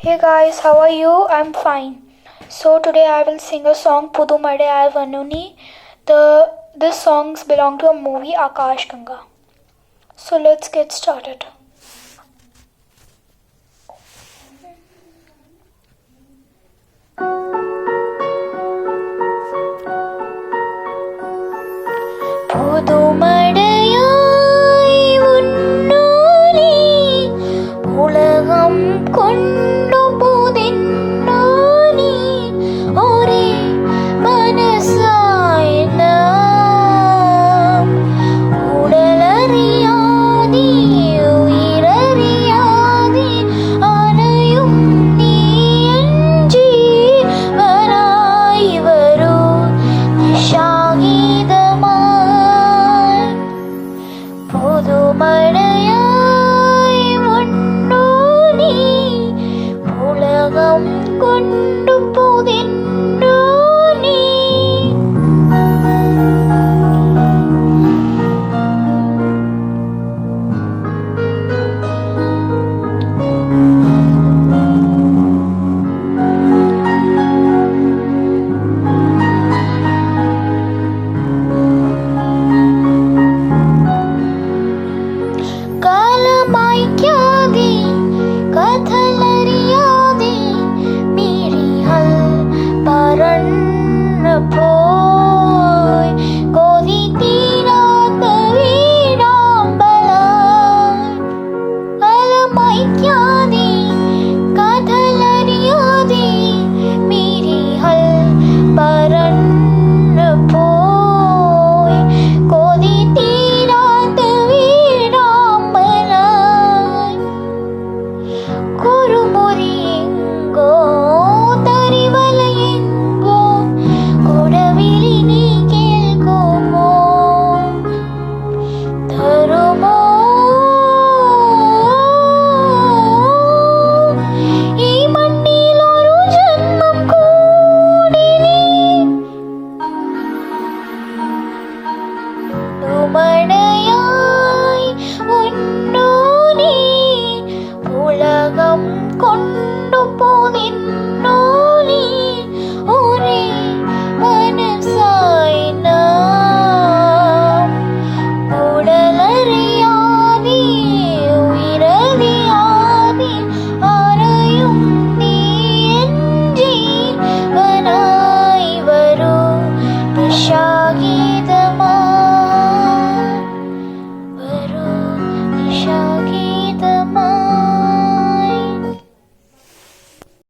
Hey guys, how are you? I'm fine. So today I will sing a song Pudu Made Vanuni. This songs belong to a movie Akash Ganga. So let's get started. Pudu Madayai Unnoni Ulagam Kondu Pudinoni Ore Manasai Nam Udalariadi Uirariadi Anayum Niyanji Vanai Varu Nishagidama Pudu Madayai Unnoni Ulagam Kondu Pudinoni കാലമായ്ക്കാതെ കഥലറിയാതെ മിഴികൾ പറന്നു പോയി കൊതി തീരാത്ത വീടാമ്പലായി കാലമായ്ക്കാതെ കഥലറിയാതെ മിഴികൾ പറന്നു പോയി കൊതി തീരാത്ത വീടാമ്പലായി കുറുമുറിയെങ്കോ തരിവലയെങ്കോ കുടവിളി നീ കേൾക്കുമോ തരുമോ ഈ മണ്ണിലൊരു ജന്മം കൂടി നീ ഉമണയായി ഉന്നോനി ഉലകം കൊണ്ട്